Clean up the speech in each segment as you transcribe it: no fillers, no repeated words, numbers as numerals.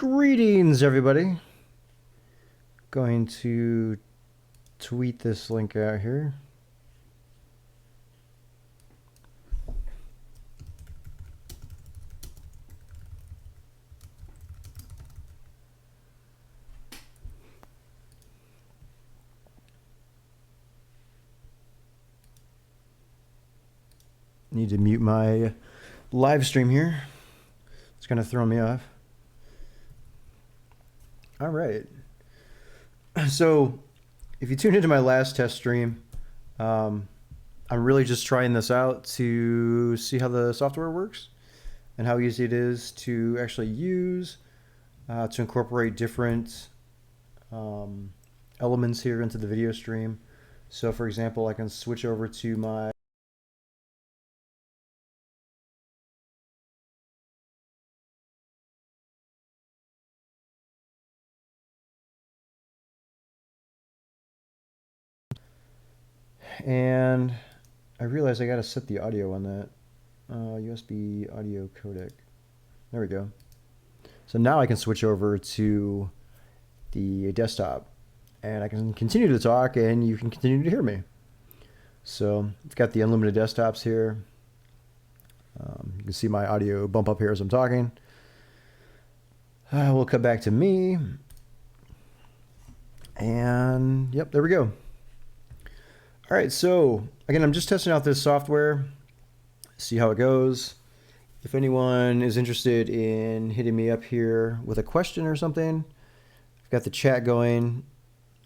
Greetings, everybody. Going to tweet this link out here. Need to mute my live stream here. It's going to throw me off. All right. So, if you tuned into my last test stream, I'm really just trying this out to see how the software works and how easy it is to actually use to incorporate different elements here into the video stream. So, for example, I can switch over to my and I realized I got to set the audio on that USB audio codec. There we go. So now I can switch over to the desktop and I can continue to talk and you can continue to hear me. So I've got the unlimited desktops here. You can see my audio bump up here as I'm talking. We'll cut back to me. And yep, there we go. All right, so again, I'm just testing out this software, see how it goes. If anyone is interested in hitting me up here with a question or something, I've got the chat going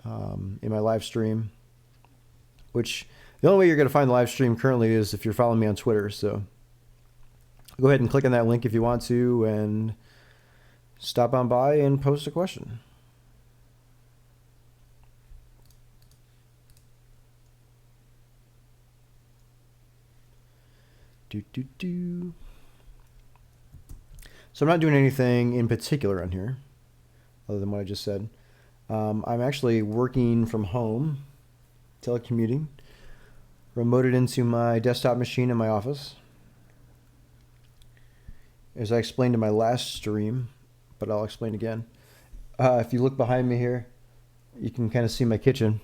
in my live stream, which the only way you're going to find the live stream currently is if you're following me on Twitter. So go ahead and click on that link if you want to and stop on by and post a question. So I'm not doing anything in particular on here other than what I just said. I'm actually working from home, telecommuting, remoted into my desktop machine in my office. As I explained in my last stream, but I'll explain again. If you look behind me here, you can kind of see my kitchen.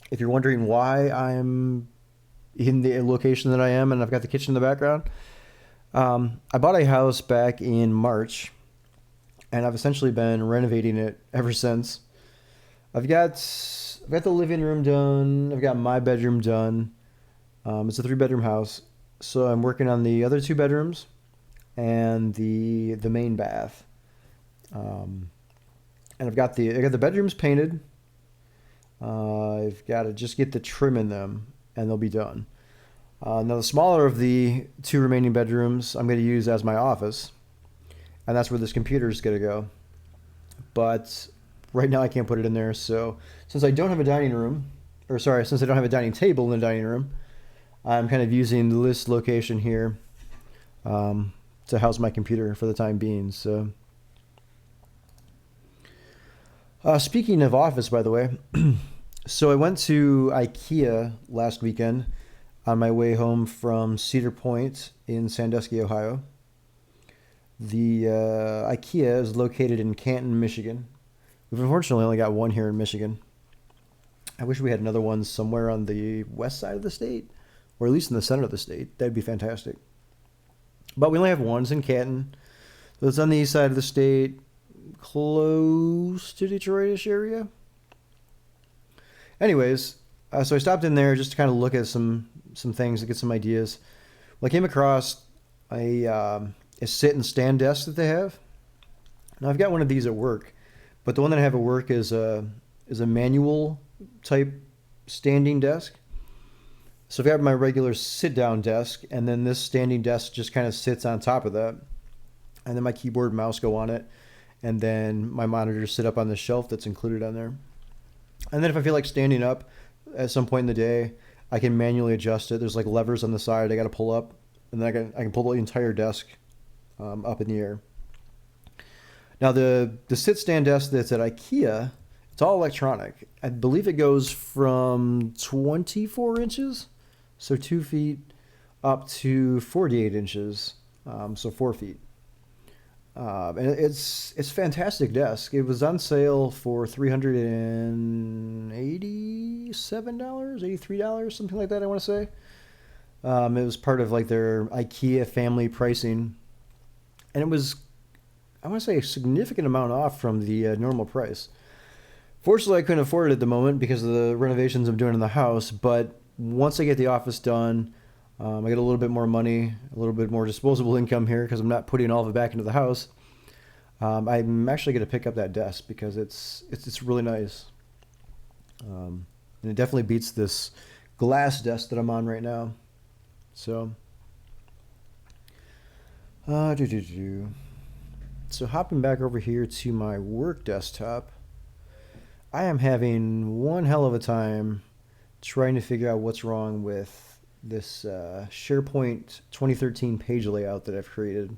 If you're wondering why I'm in the location that I am and I've got the kitchen in the background, I bought a house back in March and I've essentially been renovating it ever since. I've got the living room done. I've got my bedroom done. It's a 3-bedroom house, so I'm working on the other 2 bedrooms and the main bath. And I got the bedrooms painted. I've got to just get the trim in them and they'll be done. Now the smaller of the 2 remaining bedrooms I'm going to use as my office, and that's where this computer is going to go. But right now I can't put it in there, so since I don't have a dining room, since I don't have a dining table in the dining room, I'm kind of using this location here to house my computer for the time being. So speaking of office, by the way, so I went to IKEA last weekend on my way home from Cedar Point in Sandusky, Ohio. The IKEA is located in Canton, Michigan. We've unfortunately only got one here in Michigan. I wish we had another one somewhere on the west side of the state, or at least in the center of the state. That'd be fantastic. But we only have one. It's in Canton. So it's on the east side of the state, close to Detroit-ish area. Anyways, so I stopped in there just to kind of look at some things to get some ideas. Well, I came across a sit and stand desk that they have. Now I've got one of these at work, but the one that I have at work is a manual type standing desk. So I've got my regular sit down desk, and then this standing desk just kind of sits on top of that, and then my keyboard and mouse go on it, and then my monitors sit up on the shelf that's included on there. And then if I feel like standing up at some point in the day, I can manually adjust it. There's like levers on the side I got to pull up, and then I can pull the entire desk up in the air. Now the sit stand desk that's at IKEA, it's all electronic. I believe it goes from 24 inches, so 2 feet, up to 48 inches, so 4 feet. And it's fantastic desk. It was on sale for $387, $83, something like that. I want to say. It was part of like their IKEA family pricing, and it was, I want to say, a significant amount off from the normal price. Fortunately, I couldn't afford it at the moment because of the renovations I'm doing in the house. But once I get the office done, I get a little bit more money, a little bit more disposable income here because I'm not putting all of it back into the house. I'm actually going to pick up that desk because it's really nice, and it definitely beats this glass desk that I'm on right now. So, uh, do, do, do. so hopping back over here to my work desktop, I am having one hell of a time trying to figure out what's wrong with this SharePoint 2013 page layout that I've created.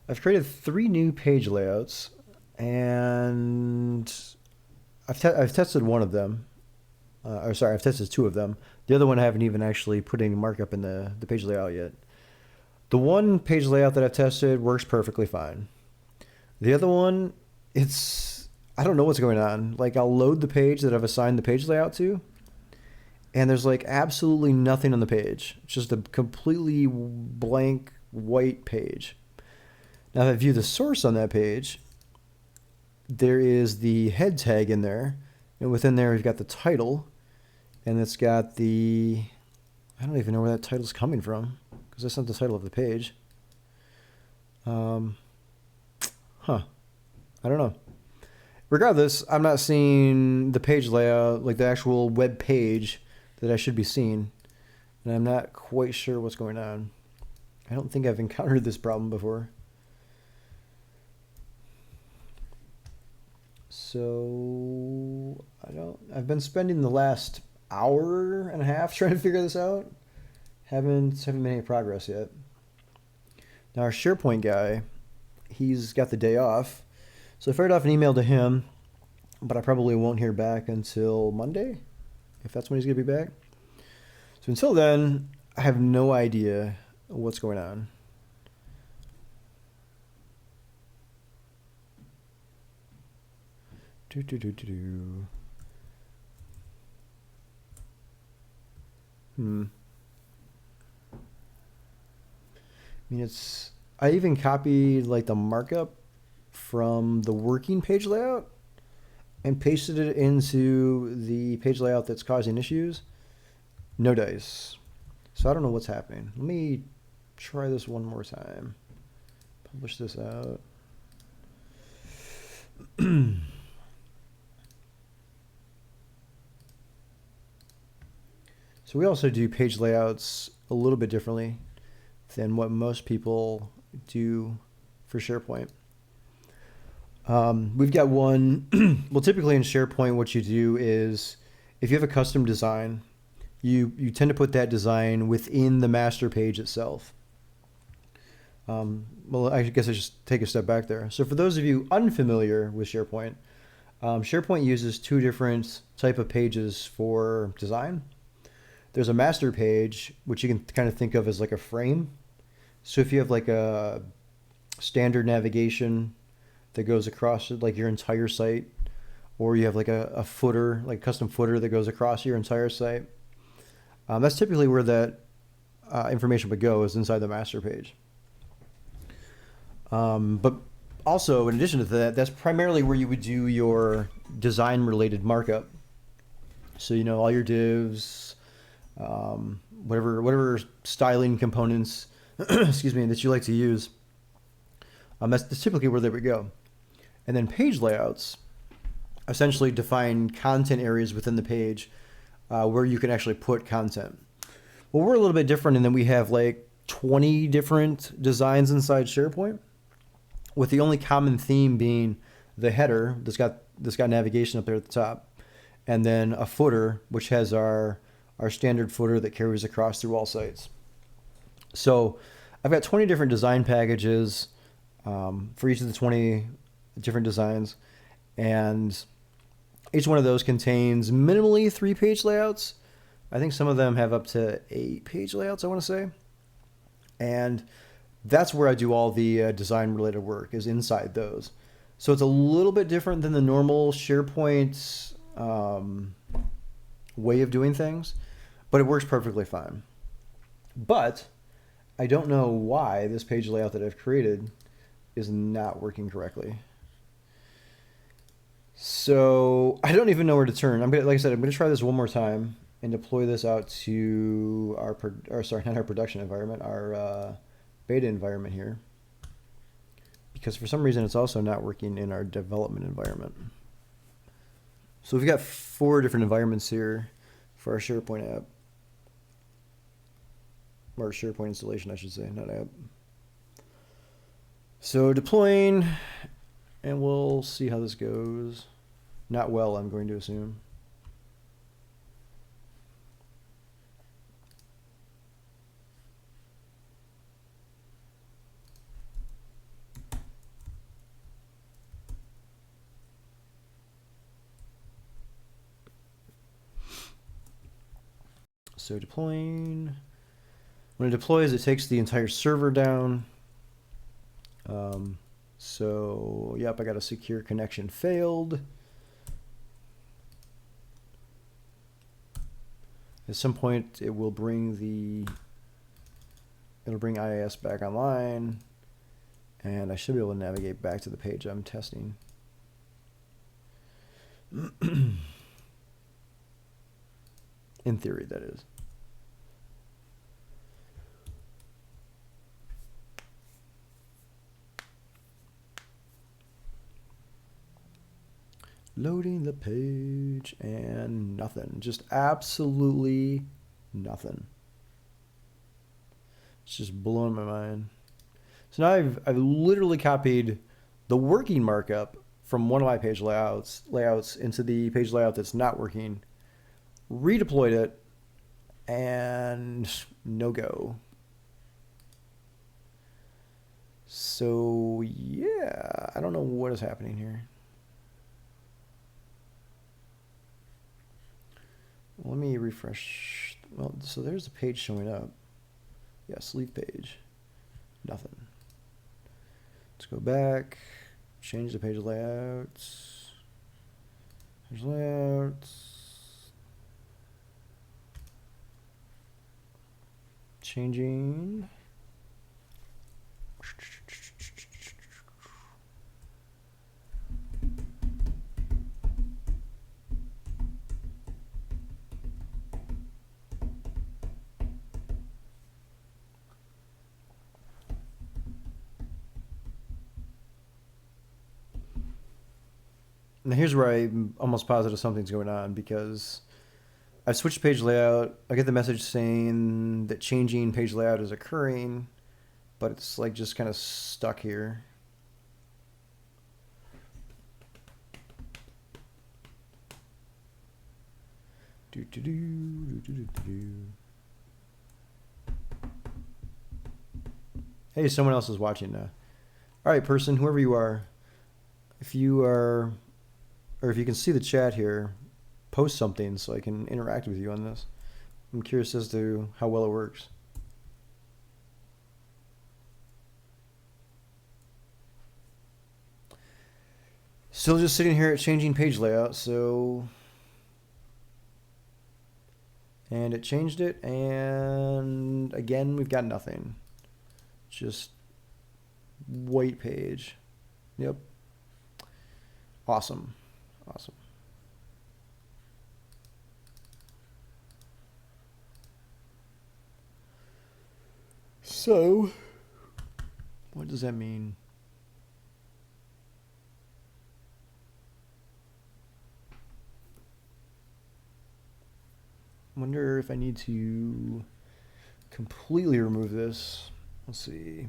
I've created 3 new page layouts, and I've tested one of them. Or sorry, I've tested 2 of them. The other one I haven't even actually put any markup in the page layout yet. The one page layout that I've tested works perfectly fine. The other one, I don't know what's going on. Like, I'll load the page that I've assigned the page layout to, and there's like absolutely nothing on the page. It's just a completely blank white page. Now, if I view the source on that page, there is the head tag in there, and within there we've got the title, and it's got I don't even know where that title's coming from because that's not the title of the page. I don't know. Regardless, I'm not seeing the page layout, like the actual web page that I should be seeing, and I'm not quite sure what's going on. I don't think I've encountered this problem before. So I've been spending the last hour and a half trying to figure this out. Haven't made any progress yet. Now our SharePoint guy, he's got the day off. So I fired off an email to him, but I probably won't hear back until Monday, if that's when he's going to be back. So until then, I have no idea what's going on. I mean, I even copied like the markup from the working page layout and pasted it into the page layout that's causing issues. No dice. So I don't know what's happening. Let me try this one more time. Publish this out. So we also do page layouts a little bit differently than what most people do for SharePoint. We've got one, well, typically in SharePoint, what you do is if you have a custom design, you tend to put that design within the master page itself. Well, I guess I just take a step back there. So for those of you unfamiliar with SharePoint, SharePoint uses 2 different type of pages for design. There's a master page, which you can kind of think of as like a frame. So if you have like a standard navigation that goes across like your entire site, or you have like a footer, like a custom footer that goes across your entire site, that's typically where that information would go, is inside the master page. But also, in addition to that, that's primarily where you would do your design related markup. So, you know, all your divs, whatever styling components, excuse me, that you like to use. That's typically where they would go. And then page layouts essentially define content areas within the page where you can actually put content. Well, we're a little bit different in that we have like 20 different designs inside SharePoint, with the only common theme being the header that's got navigation up there at the top, and then a footer, which has our standard footer that carries across through all sites. So I've got 20 different design packages for each of the 20 different designs, and each one of those contains minimally 3 page layouts. I think some of them have up to 8 page layouts, I want to say. And that's where I do all the design related work, is inside those. So it's a little bit different than the normal SharePoint way of doing things, but it works perfectly fine. But I don't know why this page layout that I've created is not working correctly. So I don't even know where to turn. I'm gonna, like I said, I'm gonna try this one more time and deploy this out to our, not our production environment, our beta environment here. Because for some reason it's also not working in our development environment. So we've got 4 different environments here for our SharePoint app. Or SharePoint installation, I should say, not app. So deploying, and we'll see how this goes. Not well, I'm going to assume. So deploying. When it deploys, it takes the entire server down. So, yep, I got a secure connection failed. At some point, it will bring it'll bring IIS back online, and I should be able to navigate back to the page I'm testing. In theory, that is. Loading the page, and nothing. Just absolutely nothing. It's just blowing my mind. So now I've literally copied the working markup from one of my page layouts into the page layout that's not working, redeployed it, and no go. So yeah, I don't know what is happening here. Let me refresh. Well, so there's the page showing up. Yeah, sleep page. Nothing. Let's go back. Change the page layouts. Page layouts. Changing. Now here's where I'm almost positive something's going on, because I've switched page layout. I get the message saying that changing page layout is occurring, but it's like just kind of stuck here. Hey, someone else is watching now. All right, person, whoever you are, if you are, or if you can see the chat here, post something so I can interact with you on this. I'm curious as to how well it works. Still just sitting here at changing page layout, so, and it changed it, and again we've got nothing. Just white page. Yep. Awesome. Awesome. So, what does that mean? I wonder if I need to completely remove this. Let's see.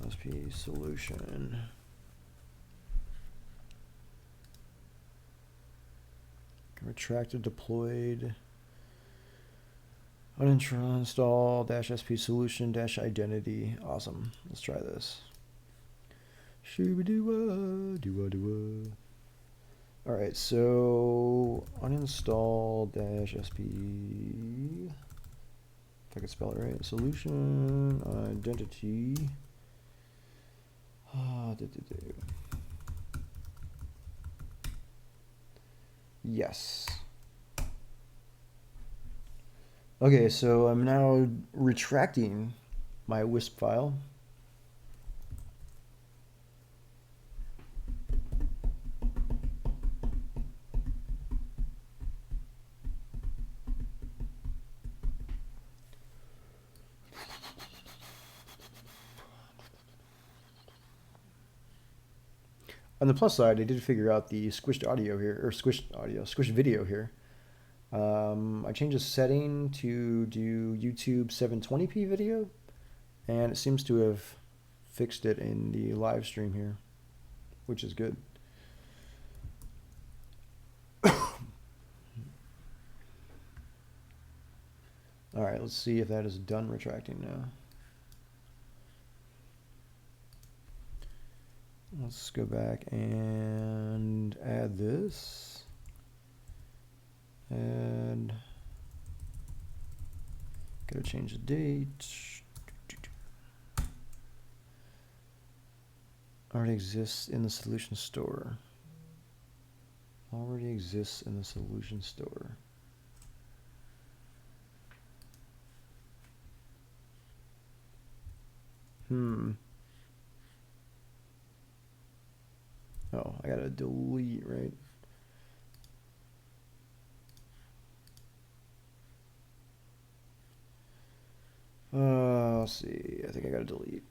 LSP solution. Retracted, deployed, uninstall -sp solution -identity. Awesome. Let's try this. Shoo-ba-doo-wah, all right, so uninstall -sp If I could spell it right. Solution identity. Yes. Okay, so I'm now retracting my Wisp file. On the plus side, I did figure out the squished audio here, or squished video here. I changed the setting to do YouTube 720p video, and it seems to have fixed it in the live stream here, which is good. All right, let's see if that is done retracting now. Let's go back and add this. And gotta change the date. Already exists in the solution store. Already exists in the solution store. Oh, I gotta delete, right? Let's see. I think I gotta delete.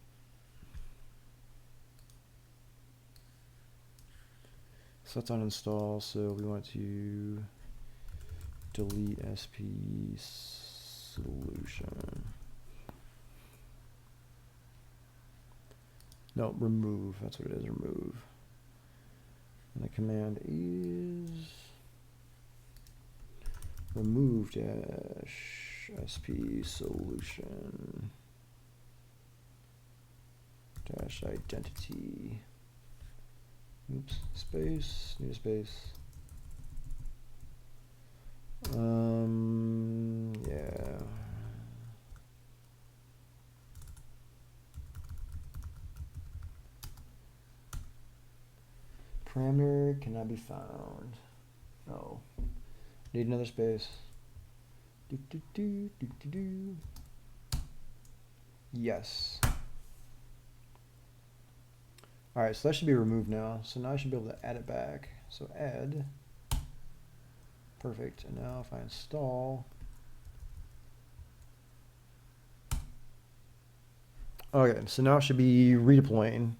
So that's uninstall. So we want to delete SP solution. No, remove. That's what it is. Remove. And the command is remove dash SP solution dash identity. Oops, space, need a space. Yeah. Parameter cannot be found. Oh, need another space. Yes. All right, so that should be removed now. So now I should be able to add it back. So add. Perfect. And now if I install. Okay, so now it should be redeploying.